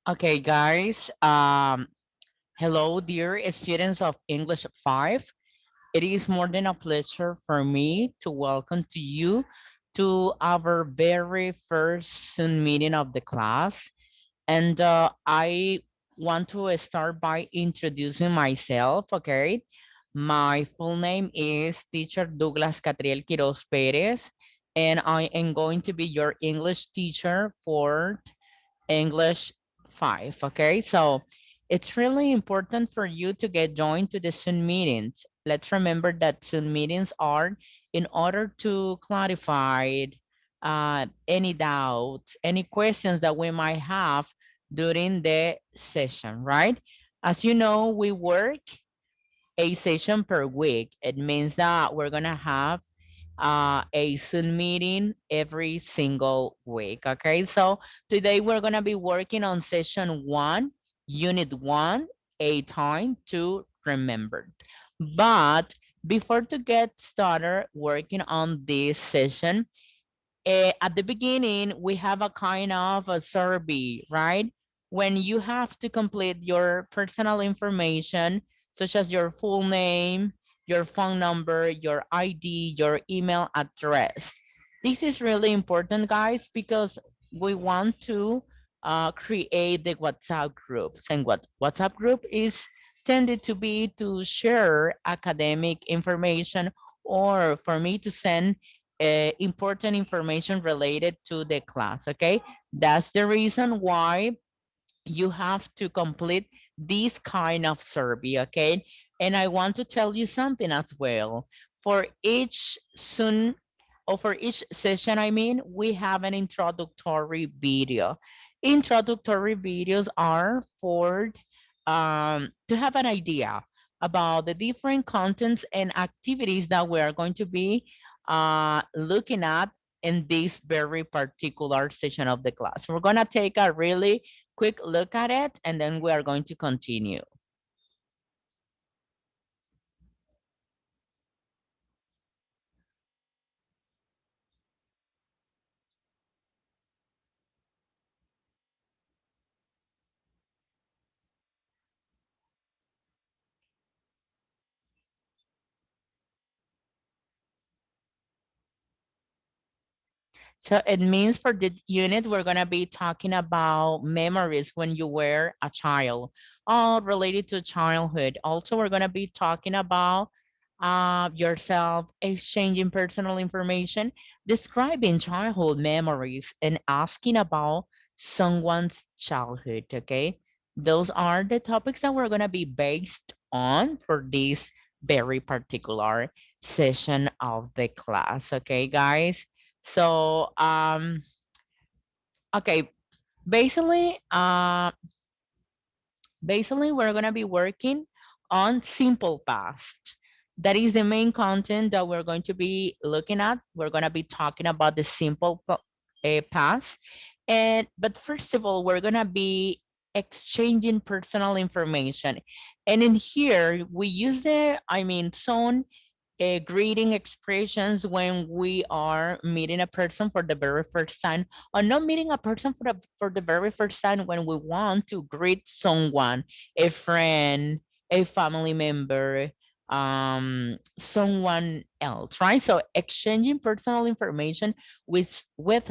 Okay, guys. Hello, dear students of English 5. It is more than a pleasure for me to welcome to you to our very first Zoom meeting of the class. And I want to start by introducing myself, okay? My full name is Teacher Douglas Catriel Quiroz Perez, and I am going to be your English teacher for English 5. Okay, so it's really important for you to get joined to the Zoom meetings. Let's remember that Zoom meetings are in order to clarify any doubts, any questions that we might have during the session, right? As you know, we work a session per week. It means that we're gonna have a Zoom meeting every single week. Okay, so today we're gonna be working on session 1, unit 1, a time to remember. But before to get started working on this session, at the beginning, we have a kind of a survey, right? When you have to complete your personal information, such as your full name, your phone number, your ID, your email address. This is really important, guys, because we want to create the WhatsApp groups. And what WhatsApp group is tended to be to share academic information or for me to send important information related to the class. Okay, that's the reason why you have to complete this kind of survey. Okay, and I want to tell you something as well. For each soon or for each session, I mean, we have an introductory video. Introductory videos are for to have an idea about the different contents and activities that we are going to be looking at in this very particular session of the class. We're going to take a really quick look at it and then we are going to continue. So it means for the unit, we're going to be talking about memories when you were a child, all related to childhood. Also, we're going to be talking about yourself, exchanging personal information, describing childhood memories, and asking about someone's childhood. Okay. Those are the topics that we're going to be based on for this very particular session of the class. Okay, guys. So, okay, basically, basically we're gonna be working on simple past. That is the main content that we're going to be looking at. We're gonna be talking about the simple past, and but first of all, we're gonna be exchanging personal information, and in here we use the, I mean, some greeting expressions when we are meeting a person for the very first time, or not meeting a person for the very first time when we want to greet someone, a friend, a family member, someone else, right? So exchanging personal information with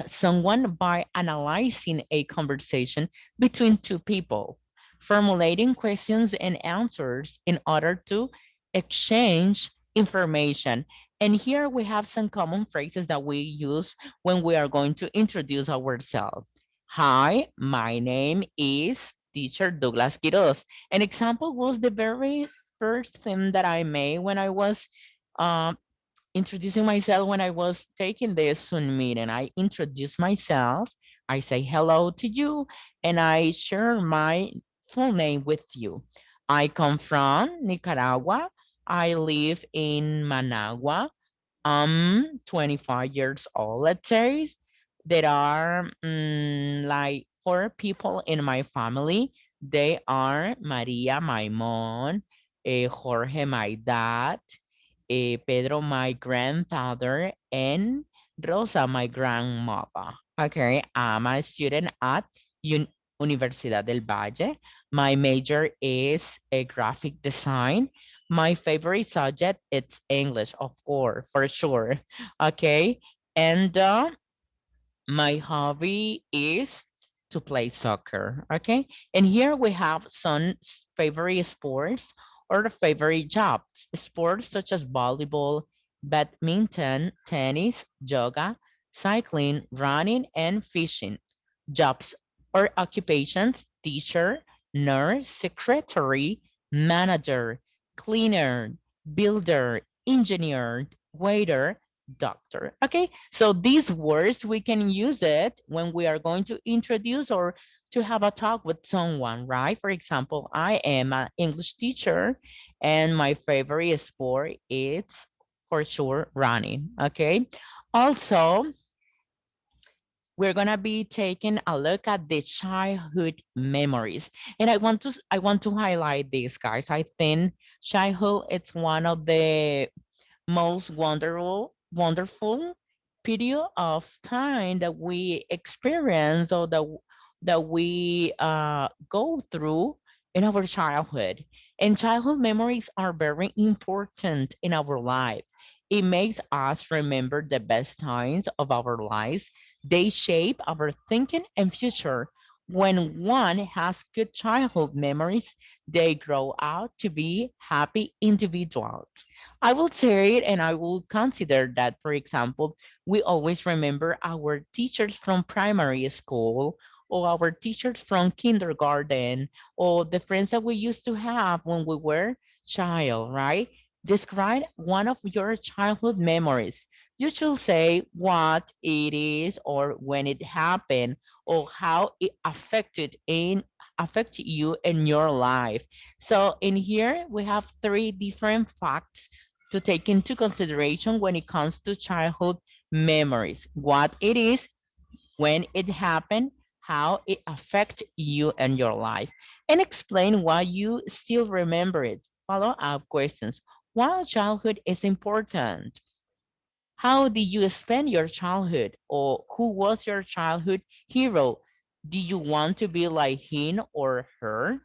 someone by analyzing a conversation between two people, formulating questions and answers in order to exchange information. And here we have some common phrases that we use when we are going to introduce ourselves. Hi, my name is Teacher Douglas Quiroz. An example was the very first thing that I made when I was um, introducing myself when I was taking this Zoom meeting. I introduce myself, I say hello to you, and I share my full name with you. I come from Nicaragua. I live in Managua. I'm 25 years old, let's say. There are like four people in my family. They are Maria, my mom, Jorge, my dad, Pedro, my grandfather, and Rosa, my grandmother. Okay, I'm a student at Universidad del Valle. My major is a graphic design. My favorite subject it's English, of course, for sure. Okay, and my hobby is to play soccer. Okay. And here we have some favorite sports or the favorite jobs. Sports such as volleyball, badminton, tennis, yoga, cycling, running, and fishing. Jobs or occupations, teacher, nurse, secretary, manager, cleaner, builder, engineer, waiter, doctor. Okay, so these words we can use it when we are going to introduce or to have a talk with someone, right? For example, I am an English teacher and my favorite sport is for sure running. Okay, also we're gonna be taking a look at the childhood memories, and I want to highlight this, guys. I think childhood it's one of the most wonderful period of time that we experience or that we go through in our childhood. And childhood memories are very important in our life. It makes us remember the best times of our lives. They shape our thinking and future. When one has good childhood memories, they grow out to be happy individuals. I will say it and I will consider that, for example, we always remember our teachers from primary school or our teachers from kindergarten or the friends that we used to have when we were child, right? Describe one of your childhood memories. You should say what it is or when it happened or how it affected you in your life. So in here we have three different facts to take into consideration when it comes to childhood memories. What it is, when it happened, how it affects you and your life, and explain why you still remember it. Follow up questions. Why childhood is important? How did you spend your childhood? Or who was your childhood hero? Do you want to be like him or her?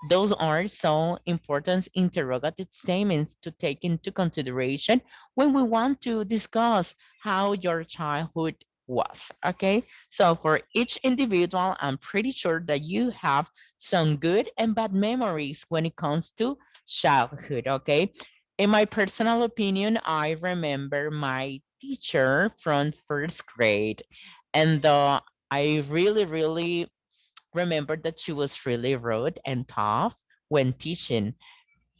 Those are some important interrogative statements to take into consideration when we want to discuss how your childhood was. Okay, so for each individual, I'm pretty sure that you have some good and bad memories when it comes to childhood. Okay, in my personal opinion, I remember my teacher from first grade, and I really remember that she was really rude and tough when teaching.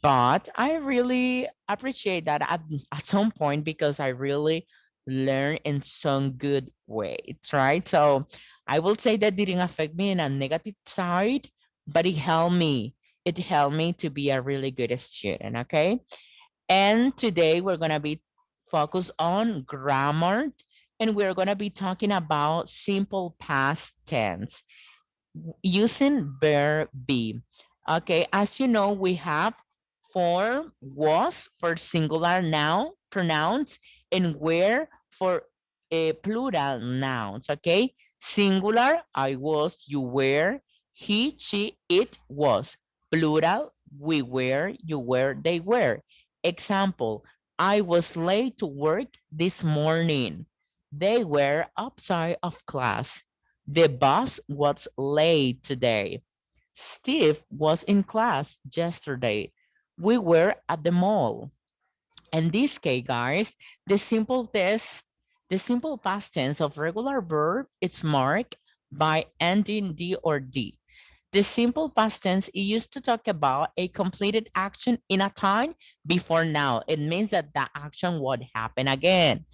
But I really appreciate that at some point because I really learned in some good ways, right? So I will say that didn't affect me in a negative side, but it helped me. It helped me to be a really good student, okay? And today we're gonna be focused on grammar and we're gonna be talking about simple past tense using verb be. Okay, as you know, we have for was for singular noun pronouns and where for plural nouns. Okay, singular I was, you were, he, she, it was. Plural we were, you were, they were. Example, I was late to work this morning. They were outside of class. The bus was late today. Steve was in class yesterday. We were at the mall. In this case, guys, the simple past tense of regular verb is marked by ending D or D. The simple past tense is used to talk about a completed action in a time before now. It means that the action would happen again.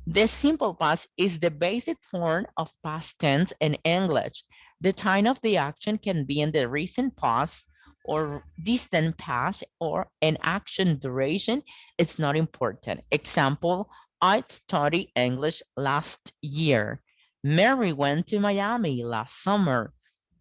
The simple past is the basic form of past tense in English. The time of the action can be in the recent past or distant past or an action duration. It's not important. Example, I studied English last year. Mary went to Miami last summer.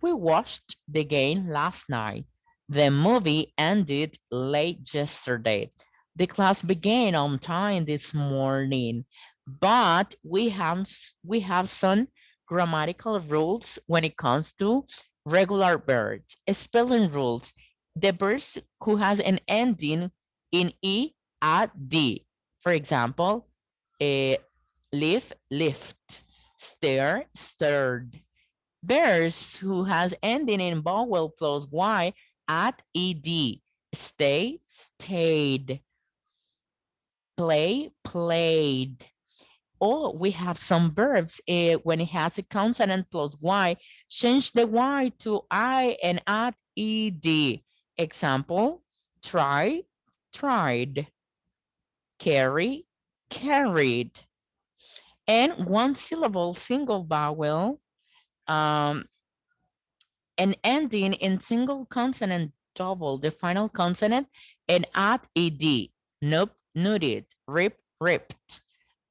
We watched the game last night. The movie ended late yesterday. The class began on time this morning, but we have some grammatical rules when it comes to Regular verbs. Spelling rules. The verbs who has an ending in E at D. For example, live, lift. Stare, stirred. Verbs who has ending in vowel plus Y at ED. Stay, stayed. Play, played. Or we have some verbs when it has a consonant plus Y, change the Y to I and add ED. Example, try, tried, carry, carried. And one syllable, single vowel, um, and ending in single consonant double the final consonant and add ed. Nope, nuded, rip, ripped.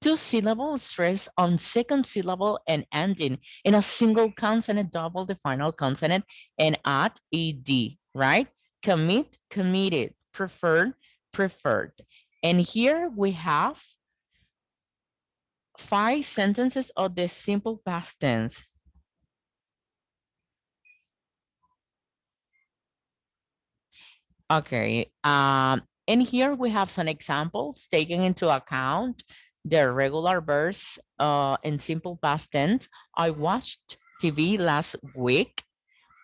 Two syllable stress on second syllable and ending in a single consonant double the final consonant and add ed, right? Commit, committed, preferred, preferred. And here we have 5 sentences of the simple past tense. Okay. And here we have some examples taking into account the regular verbs in simple past tense. I watched TV last week.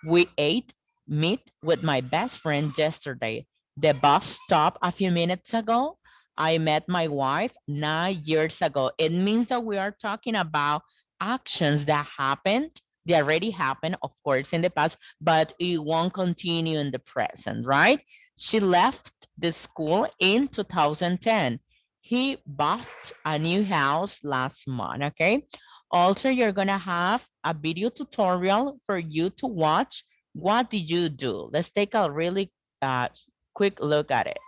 We ate meat with my best friend yesterday. The bus stopped a few minutes ago. I met my wife 9 years ago. It means that we are talking about actions that happened. They already happened, of course, in the past, but it won't continue in the present, right? She left the school in 2010. He bought a new house last month, okay? Also, you're gonna have a video tutorial for you to watch. What did you do? Let's take a really uh, quick look at it.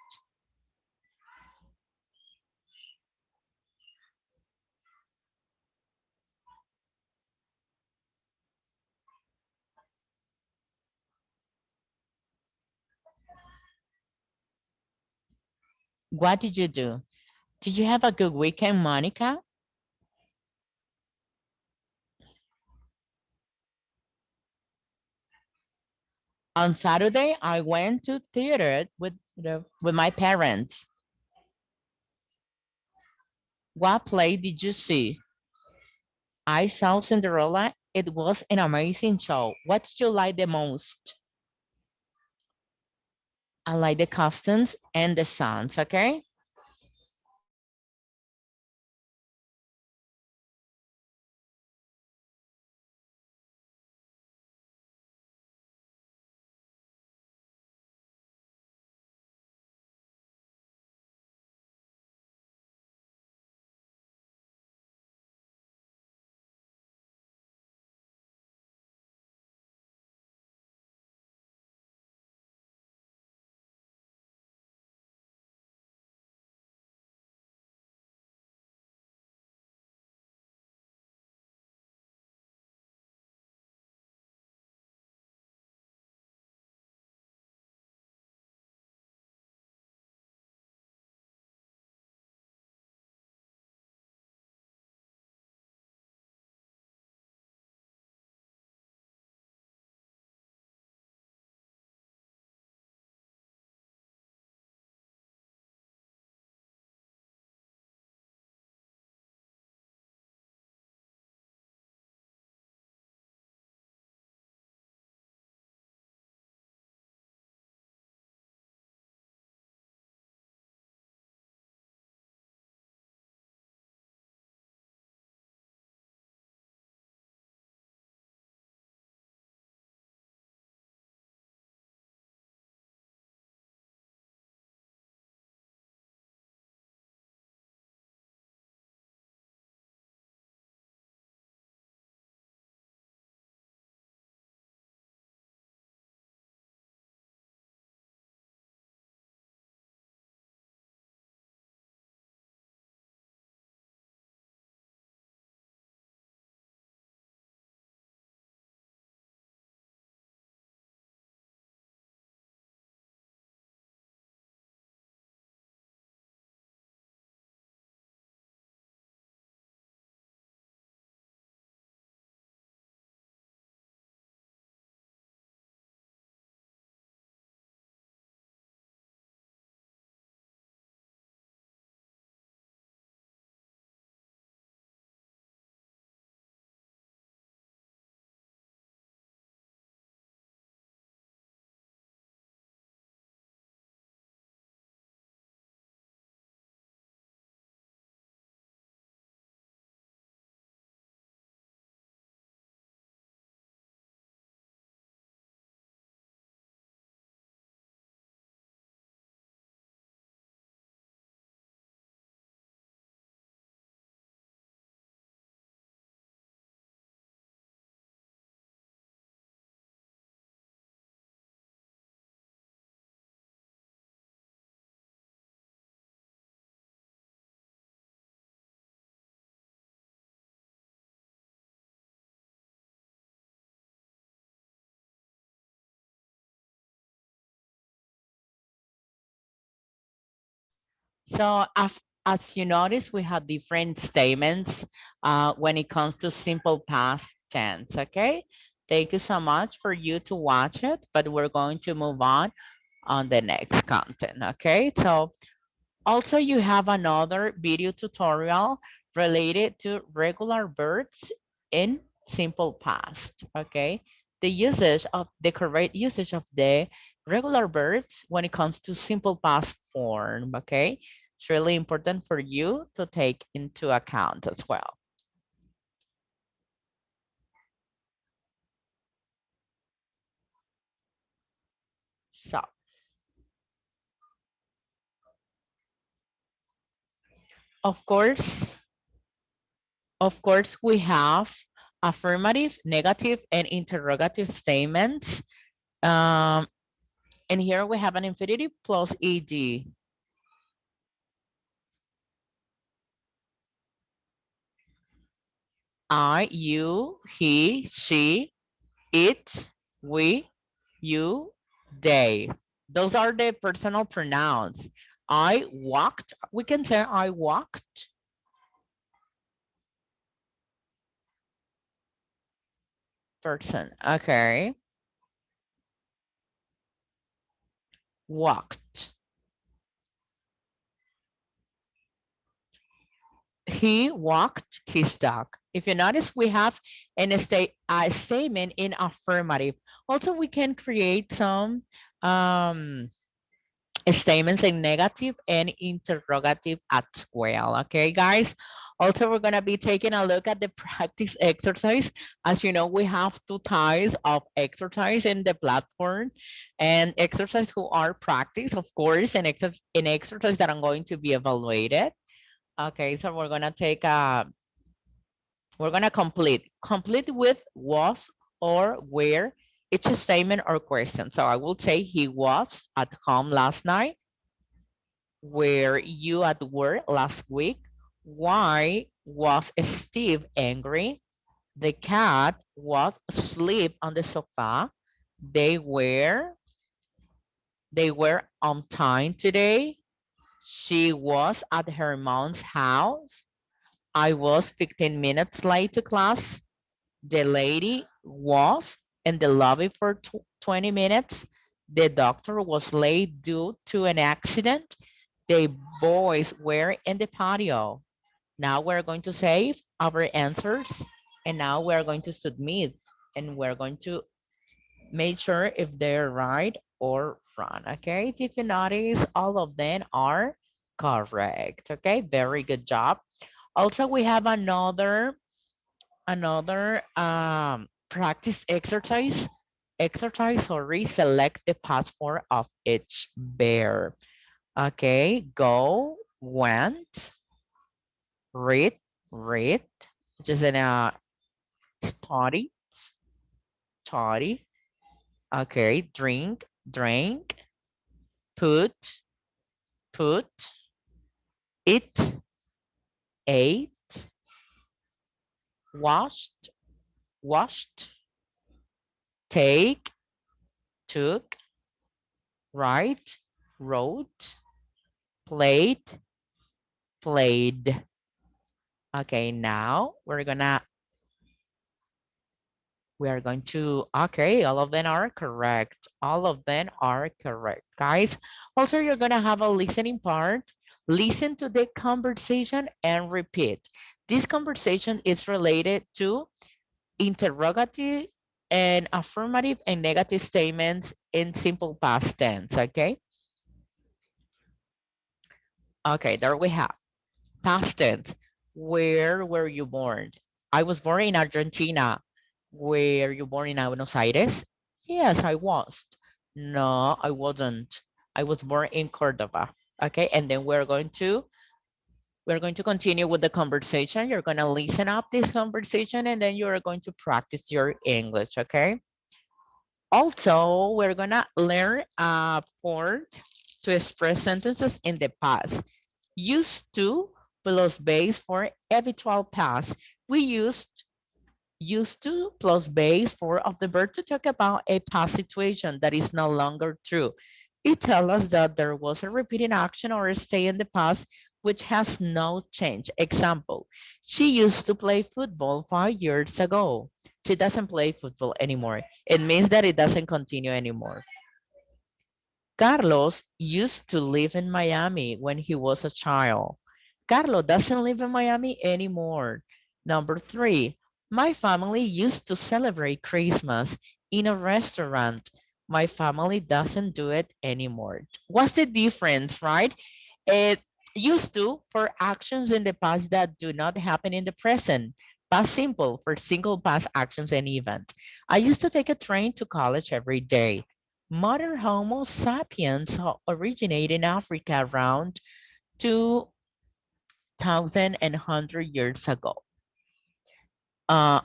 What did you do? Did you have a good weekend, Monica? On Saturday, I went to theater with my parents. What play did you see? I saw Cinderella. It was an amazing show. What did you like the most? I like the costumes and the songs, okay? So as you notice, we have different statements when it comes to simple past tense, okay? Thank you so much for you to watch it, but we're going to move on the next content, okay? So also, you have another video tutorial related to regular verbs in simple past, okay? The correct usage of the regular verbs when it comes to simple past form, okay? It's really important for you to take into account as well. So, of course, we have affirmative, negative, and interrogative statements. Um, And here we have an infinitive plus ed. I, you, he, she, it, we, you, they. Those are the personal pronouns. I walked. We can say I walked. Person. Okay. Walked. He walked his dog. If you notice, we have a statement in affirmative. Also, we can create some um, statements in negative and interrogative as well. Okay, guys. Also, we're gonna be taking a look at the practice exercise. As you know, we have two types of exercise in the platform, and exercise who are practice, of course, and exercise that are going to be evaluated. Okay, so we're gonna complete with was or where each statement or question. So I will say he was at home last night. Were you at work last week? Why was Steve angry? The cat was asleep on the sofa. They were they were on time today. She was at her mom's house. I was 15 minutes late to class. The lady was in the lobby for 20 minutes. The doctor was late due to an accident. The boys were in the patio. Now we're going to save our answers and now we're going to submit and we're going to make sure if they're right or wrong. Okay, if you notice, all of them are correct. Okay, very good job. Also, we have another practice exercise. Sorry, select the password of each verb. Okay, go, went, read, read, which is in a study, study. Okay, drink, drink, put, put, eat, ate, washed, washed, take, took, write, wrote, played, played. Okay, now we are going to, okay, all of them are correct. All of them are correct, guys. Also, you're gonna have a listening part. Listen to the conversation and repeat. This conversation is related to interrogative and affirmative and negative statements in simple past tense, okay? Okay, there we have. Past tense. Where were you born? I was born in Argentina. Were you born in Buenos Aires? Yes, I was. No, I wasn't. I was born in Cordoba. Okay, and then we're going to continue with the conversation. You're going to listen up this conversation and then you're going to practice your English, okay? Also, we're going to learn a form to express sentences in the past. Used to plus base for habitual past. We used to plus base for of the verb to talk about a past situation that is no longer true. It tells us that there was a repeating action or a stay in the past which has no change. Example, she used to play football 5 years ago. She doesn't play football anymore. It means that it doesn't continue anymore. Carlos used to live in Miami when he was a child. Carlos doesn't live in Miami anymore. Number three, my family used to celebrate Christmas in a restaurant. My family doesn't do it anymore. What's the difference, right? It used to for actions in the past that do not happen in the present. Past simple for single past actions and events. I used to take a train to college every day. Modern Homo sapiens originated in Africa around 2,100 years ago. Uh,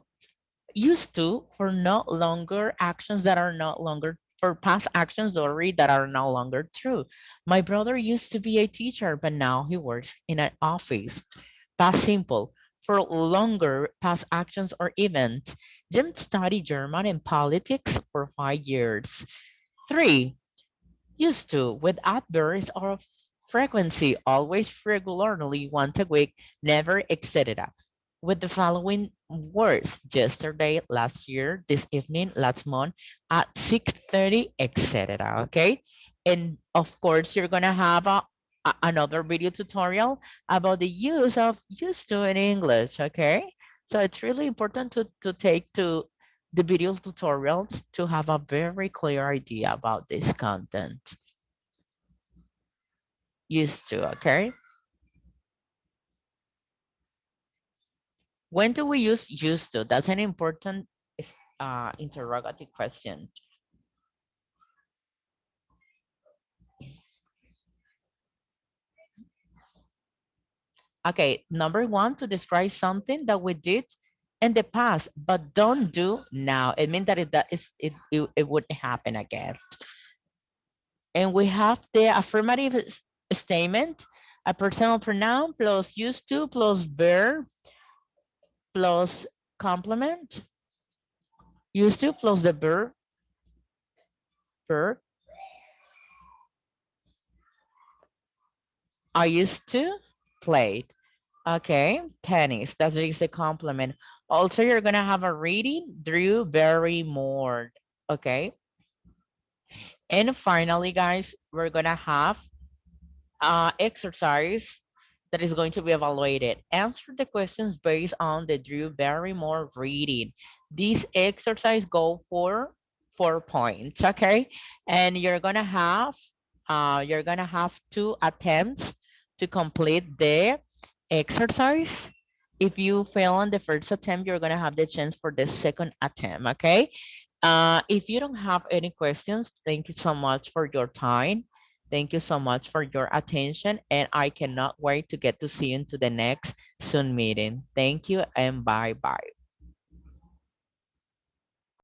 Used to for no longer actions that are no longer for past actions already that are no longer true. My brother used to be a teacher, but now he works in an office. Past simple for longer past actions or events. Jim studied German and politics for 5 years. Three, used to with adverbs of frequency, always, regularly, once a week, never, etc. With the following words: yesterday, last year, this evening, last month, at 6:30, etc. Okay, and of course you're gonna have another video tutorial about the use of used to in English. Okay, so it's really important to take to the video tutorials to have a very clear idea about this content. Used to, okay? When do we use used to? That's an important interrogative question. Okay, number one, to describe something that we did in the past, but don't do now. It means that it wouldn't happen again. And we have the affirmative statement, a personal pronoun plus used to plus verb plus complement. Used to plus the verb. I used to play. Okay, tennis. That is the complement. Also, you're gonna have a reading, Drew Barrymore. Okay, and finally, guys, we're gonna have exercise that is going to be evaluated. Answer the questions based on the Drew Barrymore reading. This exercise go for 4 points, okay? And you're gonna have 2 attempts to complete the exercise. If you fail on the first attempt, you're gonna have the chance for the second attempt, okay? If you don't have any questions, thank you so much for your time. Thank you so much for your attention, and I cannot wait to get to see you into the next Zoom meeting. Thank you and bye bye.